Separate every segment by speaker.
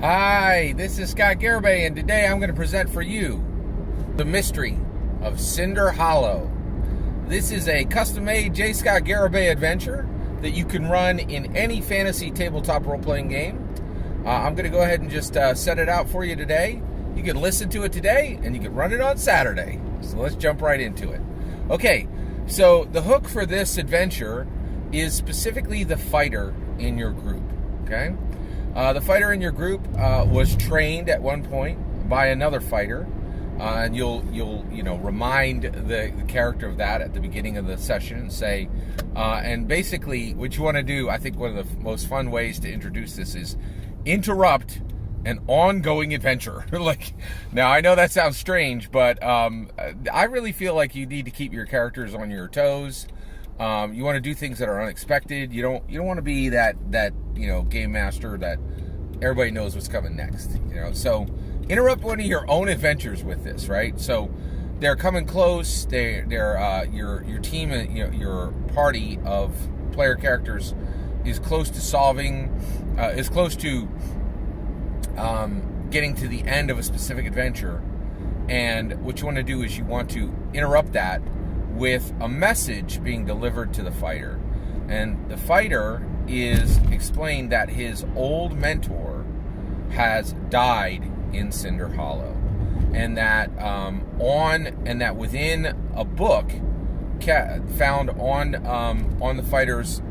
Speaker 1: Hi, this is Scott Garibay, and today I'm going to present for you the mystery of Cinder Hollow. This is a custom-made J. Scott Garibay adventure that you can run in any fantasy tabletop role-playing game. I'm going to go ahead and just set it out for you today. You can listen to it today, and you can run it on Saturday. So let's jump right into it. Okay, so the hook for this adventure is specifically the fighter in your group, okay? The fighter in your group was trained at one point by another fighter, and you'll remind the character of that at the beginning of the session and say, and basically what you want to do, I think one of the most fun ways to introduce this is interrupt an ongoing adventure. Now I know that sounds strange, but I really feel like you need to keep your characters on your toes. You want to do things that are unexpected. You don't want to be that game master that everybody knows what's coming next. So interrupt one of your own adventures with this, right? So they're coming close. They're your team, your party of player characters is close to getting to the end of a specific adventure. And what you want to do is you want to interrupt that with a message being delivered to the fighter. And the fighter is explained that his old mentor has died in Cinder Hollow, and that within a book found on the fighter's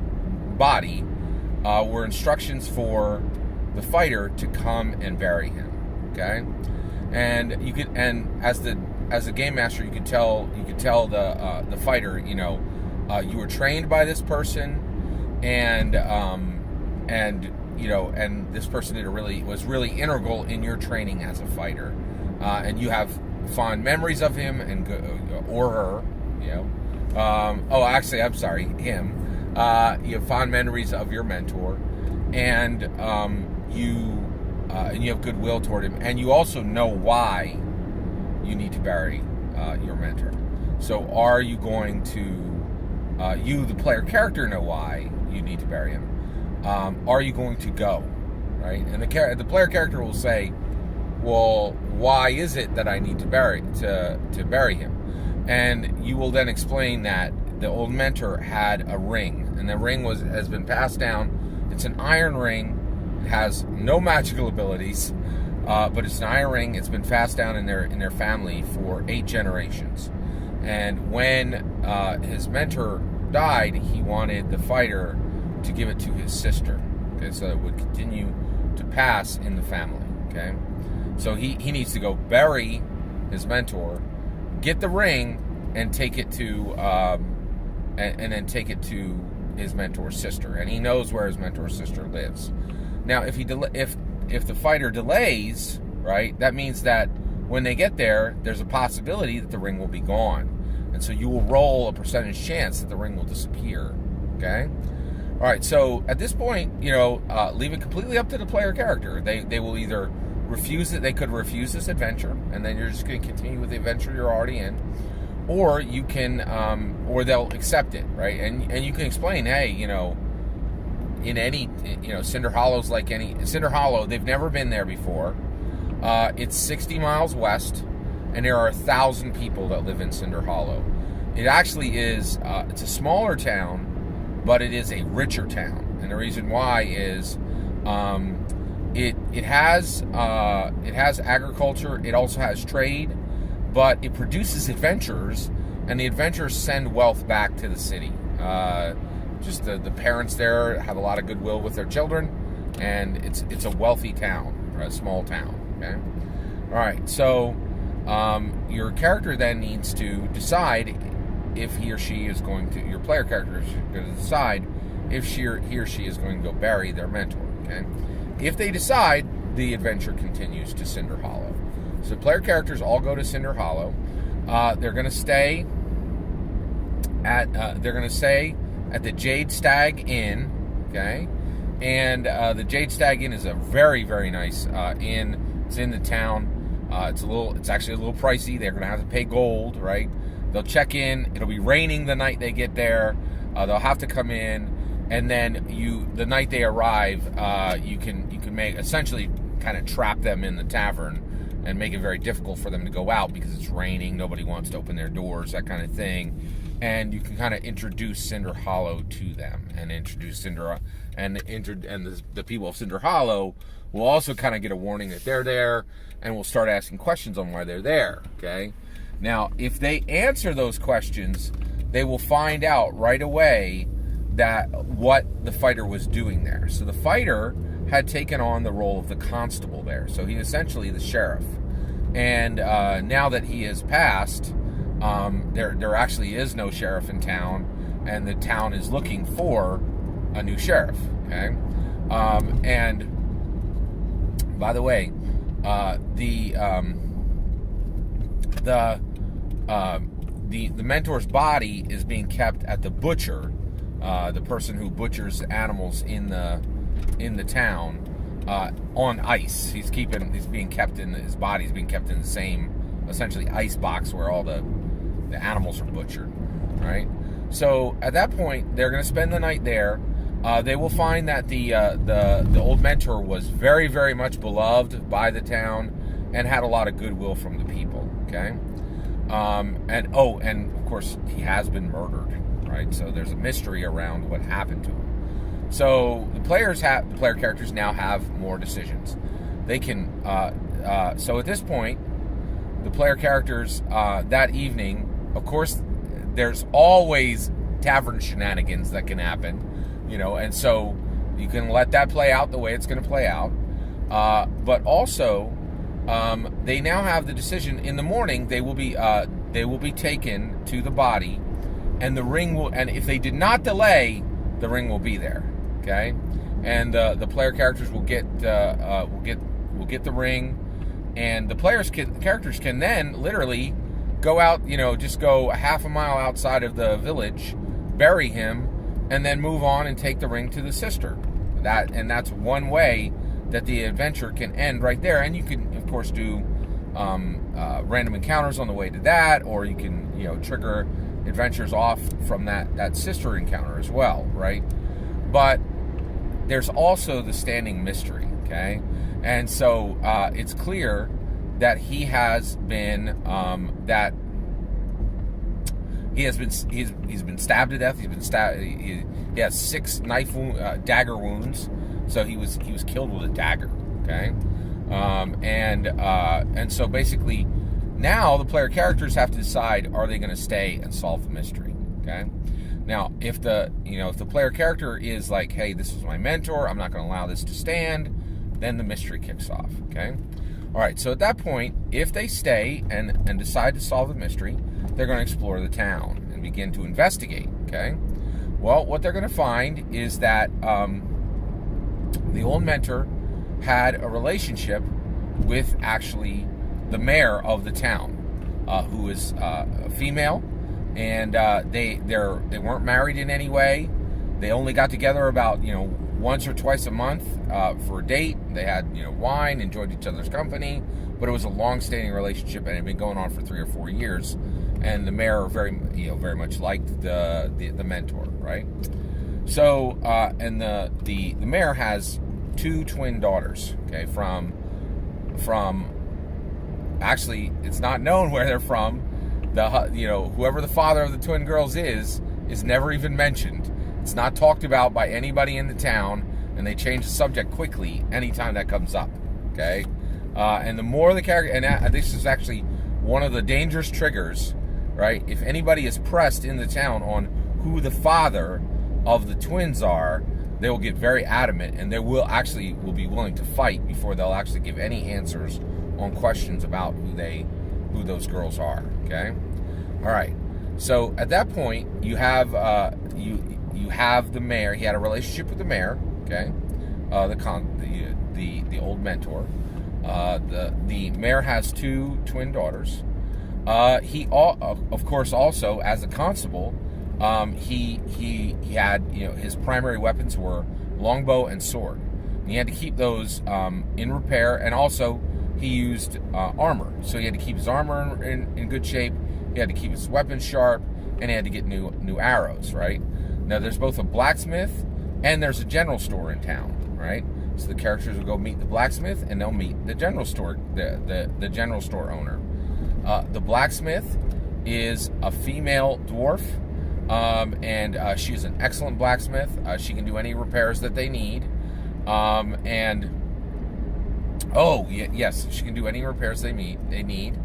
Speaker 1: body were instructions for the fighter to come and bury him. Okay, and as a game master, you could tell the fighter, you were trained by this person, and this person was really integral in your training as a fighter, and you have fond memories of him or her, I'm sorry, him. You have fond memories of your mentor, and you have goodwill toward him, and you also know why you need to bury your mentor. So are you going to, you the player character, know why you need to bury him? Are you going to go, right? And the player character will say, well, why is it that I need to bury him? And you will then explain that the old mentor had a ring, and the ring has been passed down. It's an iron ring. It has no magical abilities. But it's an iron ring. It's been passed down in their family for 8 generations. And when his mentor died, he wanted the fighter to give it to his sister, okay, so it would continue to pass in the family. Okay, so he needs to go bury his mentor, get the ring, and take it to and then take it to his mentor's sister. And he knows where his mentor's sister lives. Now, if the fighter delays, right, that means that when they get there, there's a possibility that the ring will be gone. And so you will roll a percentage chance that the ring will disappear, okay? All right, so at this point, leave it completely up to the player character. They will either refuse it. They could refuse this adventure, and then you're just going to continue with the adventure you're already in. Or you can, or they'll accept it, right? And you can explain, hey, in any, Cinder Hollow's like any Cinder Hollow. They've never been there before. It's 60 miles west, and there are 1,000 people that live in Cinder Hollow. It actually is. It's a smaller town, but it is a richer town, and the reason why is, it has agriculture. It also has trade, but it produces adventurers, and the adventurers send wealth back to the city. Just the parents there have a lot of goodwill with their children, and it's a wealthy town, or a small town. Okay, all right. So your character then needs to decide if he or she is going to. Your player character is going to decide if he or she is going to go bury their mentor. Okay, if they decide, the adventure continues to Cinder Hollow. So player characters all go to Cinder Hollow. They're going to stay at the Jade Stag Inn, okay? And the Jade Stag Inn is a very, very nice inn. It's in the town. It's actually a little pricey. They're going to have to pay gold, right? They'll check in. It'll be raining the night they get there. They'll have to come in, and then the night they arrive, you can make essentially kind of trap them in the tavern and make it very difficult for them to go out because it's raining, nobody wants to open their doors, that kind of thing. And you can kind of introduce Cinder Hollow to them, and introduce Cinder, and the people of Cinder Hollow will also kind of get a warning that they're there, and will start asking questions on why they're there. Okay, now if they answer those questions, they will find out right away that what the fighter was doing there. So the fighter had taken on the role of the constable there, so he essentially the sheriff. And now that he has passed, there actually is no sheriff in town, and the town is looking for a new sheriff. Okay, and by the way, the mentor's body is being kept at the butcher, the person who butchers animals in the town, on ice. His body's being kept in the same, essentially, ice box where all the animals are butchered, right? So at that point, they're going to spend the night there. They will find that the old mentor was very, very much beloved by the town and had a lot of goodwill from the people. Okay, and of course he has been murdered, right? So there's a mystery around what happened to him. So the player characters now have more decisions. They can. So at this point, the player characters that evening, of course, there's always tavern shenanigans that can happen, and so you can let that play out the way it's going to play out. But also, they now have the decision. In the morning, they will be taken to the body, and the ring will. And if they did not delay, the ring will be there. Okay, and the player characters will get the ring, and the characters can then literally go out, just go a half a mile outside of the village, bury him, and then move on and take the ring to the sister. That's one way that the adventure can end right there. And you can, of course, do random encounters on the way to that, or you can, trigger adventures off from that sister encounter as well, right? But there's also the standing mystery, okay? And so it's clear that he has been he's been stabbed to death. He's been stabbed. He has 6 dagger wounds. So he was killed with a dagger. Okay, and so basically now the player characters have to decide, are they going to stay and solve the mystery? Okay. Now, if the player character is like, hey, this is my mentor, I'm not going to allow this to stand, then the mystery kicks off. Okay. All right. So at that point, if they stay and decide to solve the mystery, they're going to explore the town and begin to investigate. Okay. Well, what they're going to find is that the old mentor had a relationship with actually the mayor of the town, who is a female, and they weren't married in any way. They only got together about once or twice a month for a date. They had wine, enjoyed each other's company, but it was a long-standing relationship, and it had been going on for 3 or 4 years. And the mayor very much liked the mentor, right? So and the mayor has 2 twin daughters. Okay, from actually, it's not known where they're from. Whoever the father of the twin girls is never even mentioned. It's not talked about by anybody in the town, and they change the subject quickly anytime that comes up. Okay, and the more the character, and this is actually one of the dangerous triggers, right? If anybody is pressed in the town on who the father of the twins are, they will get very adamant, and they will be willing to fight before they'll actually give any answers on questions about who those girls are. Okay, all right. So at that point, you have you have the mayor. He had a relationship with the mayor. Okay, the old mentor. The mayor has 2 twin daughters. He of course also, as a constable, he had his primary weapons were longbow and sword. And he had to keep those in repair, and also he used armor. So he had to keep his armor in good shape. He had to keep his weapons sharp, and he had to get new arrows. Right now, there's both a blacksmith and there's a general store in town. Right, So the characters will go meet the blacksmith, and they'll meet the general store, the general store owner. The blacksmith is a female dwarf, and she's an excellent blacksmith. She can do any repairs that they need, yes, she can do any repairs they need.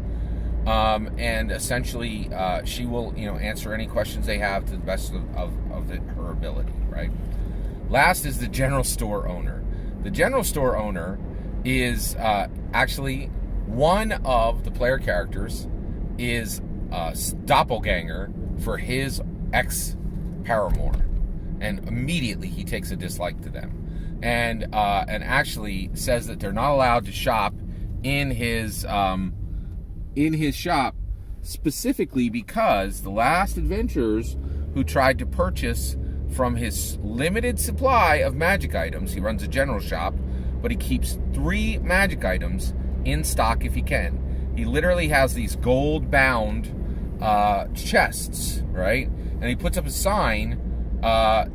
Speaker 1: And essentially, she will, answer any questions they have to the best of her ability, right? Last is the general store owner. The general store owner is actually one of the player characters is a doppelganger for his ex-paramour, and immediately he takes a dislike to them, and actually says that they're not allowed to shop in his shop, specifically because the last adventurers who tried to purchase from his limited supply of magic items, he runs a general shop, but he keeps 3 magic items in stock if he can. He literally has these gold-bound chests, right? And he puts up a sign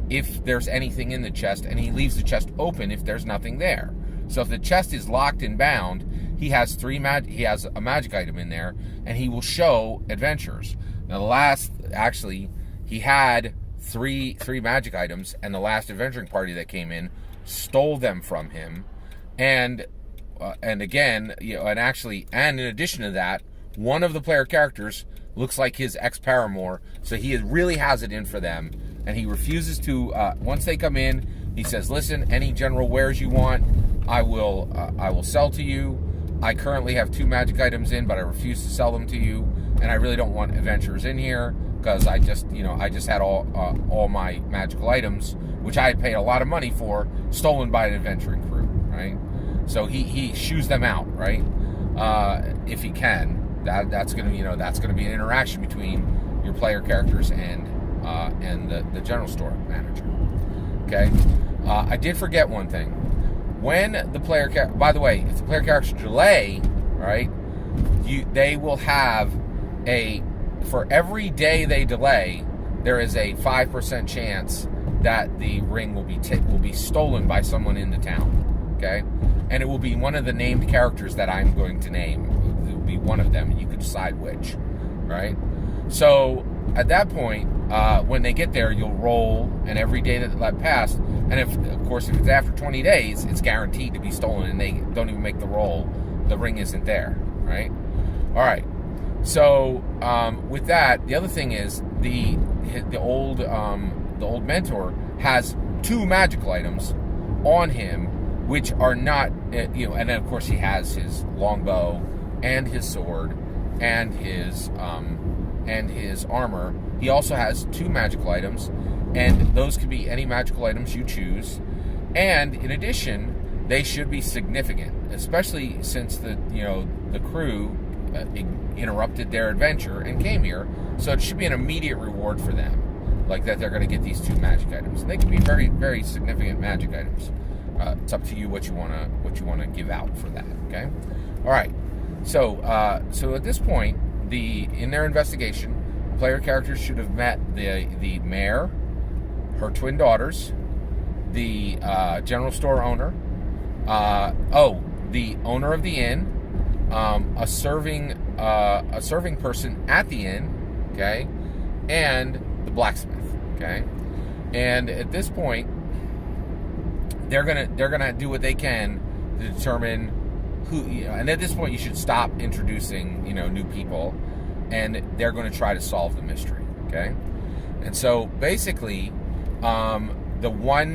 Speaker 1: if there's anything in the chest, and he leaves the chest open if there's nothing there. So if the chest is locked and bound, he has he has a magic item in there, and he will show adventurers. Now, he had three magic items, and the last adventuring party that came in stole them from him, and in addition to that, one of the player characters looks like his ex-paramour, so he really has it in for them, and he refuses to. Once they come in, he says, "Listen, any general wares you want, I will sell to you. I currently have 2 magic items in, but I refuse to sell them to you, and I really don't want adventurers in here because I just had all my magical items, which I had paid a lot of money for, stolen by an adventuring crew, right?" So he shoos them out, right? If he can. That's gonna be an interaction between your player characters and the general store manager. Okay. I did forget one thing. When the player by the way, if the player characters delay, right, they will have for every day they delay, there is a 5% chance that the ring will be stolen by someone in the town. Okay, and it will be one of the named characters that I'm going to name. It will be one of them, and you can decide which. Right. So at that point, when they get there, you'll roll, and every day that passed, and if it's after 20 days, it's guaranteed to be stolen, and they don't even make the roll, the ring isn't there, right? All right. So with that, the other thing is the old mentor has 2 magical items on him, which are not, and then of course he has his longbow and his sword and his armor. He also has 2 magical items, and those could be any magical items you choose. And in addition, they should be significant, especially since the crew interrupted their adventure and came here. So it should be an immediate reward for them, like that they're going to get these 2 magic items. And they can be very, very significant magic items. It's up to you what you want to give out for that. Okay. All right. So at this point, in their investigation, player characters should have met the mayor, her twin daughters, the general store owner, the owner of the inn, a serving person at the inn, okay, and the blacksmith, okay. And at this point, they're gonna do what they can to determine who. And at this point, you should stop introducing new people, and they're going to try to solve the mystery, okay? And so basically, the one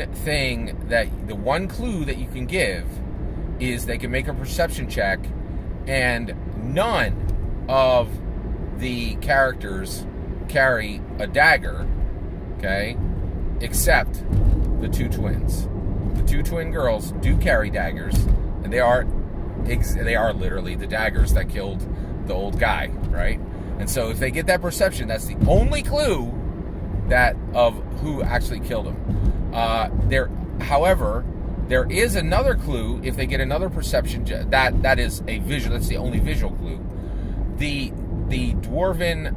Speaker 1: clue that you can give is they can make a perception check, and none of the characters carry a dagger, okay, except the 2 twins. The 2 twin girls do carry daggers, and they are literally the daggers that killed the old guy, right? And so if they get that perception, that's the only clue of who actually killed him. However, there is another clue if they get another perception. That is a visual. That's the only visual clue. The dwarven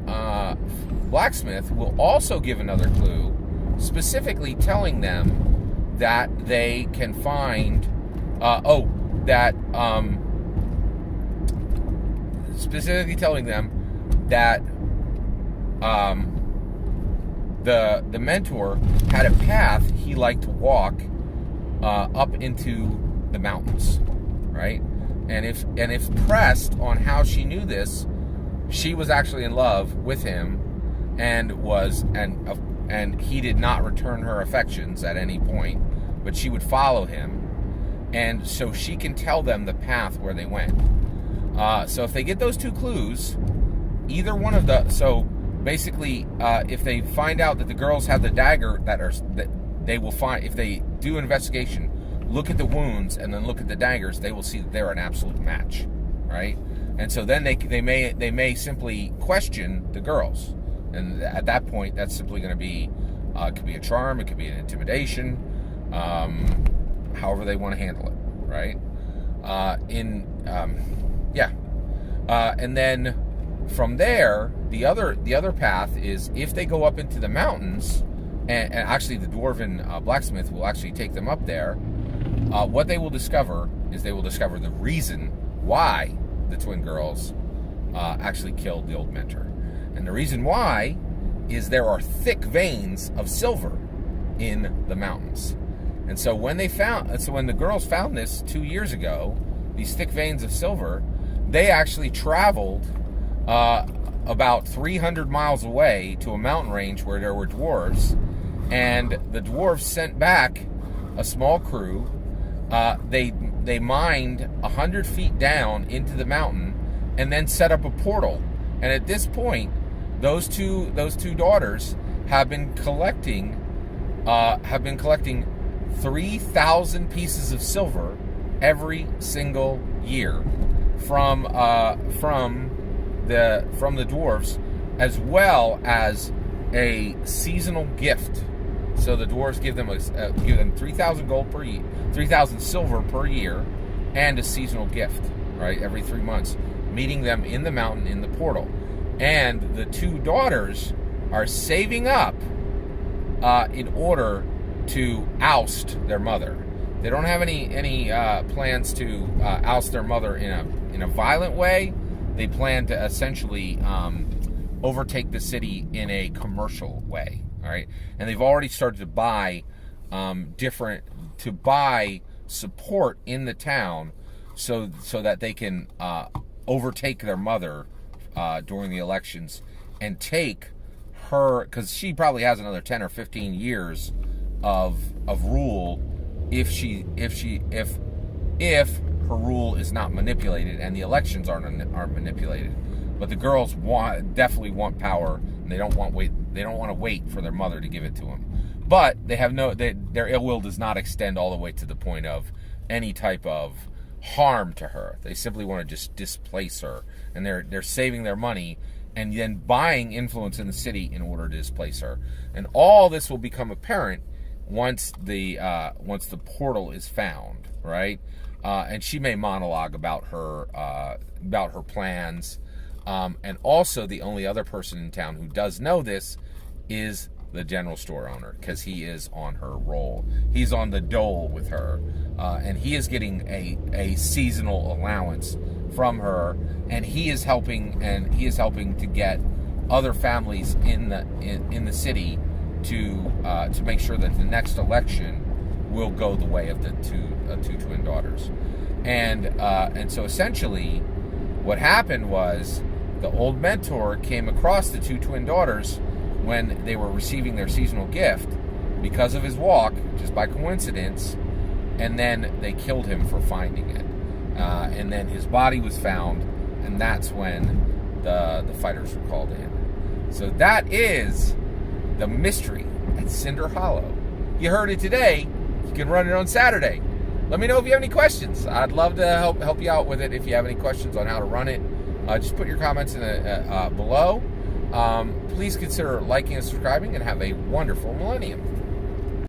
Speaker 1: blacksmith will also give another clue, specifically telling them that they can find that specifically telling them that the mentor had a path he liked to walk up into the mountains, right? And if pressed on how she knew this, she was actually in love with him, and he did not return her affections at any point, but she would follow him, and so she can tell them the path where they went. So if they get those two clues, either one of so basically, if they find out that the girls have the dagger, that they will find, if they do an investigation, look at the wounds and then look at the daggers, they will see that they're an absolute match, right? And so then they may simply question the girls, and at that point, that's simply going to be it could be a charm, it could be an intimidation, however they want to handle it, right? And then from there, the other path is if they go up into the mountains, and actually the dwarven blacksmith will actually take them up there. What they will discover is the reason why the twin girls actually killed the old mentor. And the reason why is there are thick veins of silver in the mountains. And so when the girls found this 2 years ago, these thick veins of silver, they actually traveled about 300 miles away to a mountain range where there were dwarves, and the dwarves sent back a small crew. They mined 100 feet down into the mountain and then set up a portal. And at this point, those two daughters have been collecting 3,000 pieces of silver every single year from the dwarves, as well as a seasonal gift. So the dwarves give them 3,000 gold per year, 3,000 silver per year, and a seasonal gift, right? Every 3 months, meeting them in the mountain in the portal. And the two daughters are saving up in order to oust their mother. They don't have any plans to oust their mother in a violent way. They plan to essentially overtake the city in a commercial way. All right, and they've already started to buy support in the town, so that they can overtake their mother during the elections and take her, because she probably has another 10 or 15 years of rule if her rule is not manipulated and the elections aren't manipulated. But the girls definitely want power, and they don't want to wait for their mother to give it to them. But they have their ill will does not extend all the way to the point of any type of harm to her. They simply want to just displace her, and they're saving their money and then buying influence in the city in order to displace her. And all this will become apparent once the portal is found, right? And she may monologue about her plans. And also, the only other person in town who does know this is the general store owner, because he is on her roll. He's on the dole with her, and he is getting a seasonal allowance from her, and he is helping to get other families in the city to make sure that the next election will go the way of the two twin daughters. And so essentially, what happened was, the old mentor came across the two twin daughters when they were receiving their seasonal gift because of his walk, just by coincidence, and then they killed him for finding it. And then his body was found, and that's when the fighters were called in. So that is the mystery at Cinder Hollow. You heard it today. You can run it on Saturday. Let me know if you have any questions. I'd love to help you out with it if you have any questions on how to run it. Just put your comments in below. Please consider liking and subscribing, and have a wonderful millennium.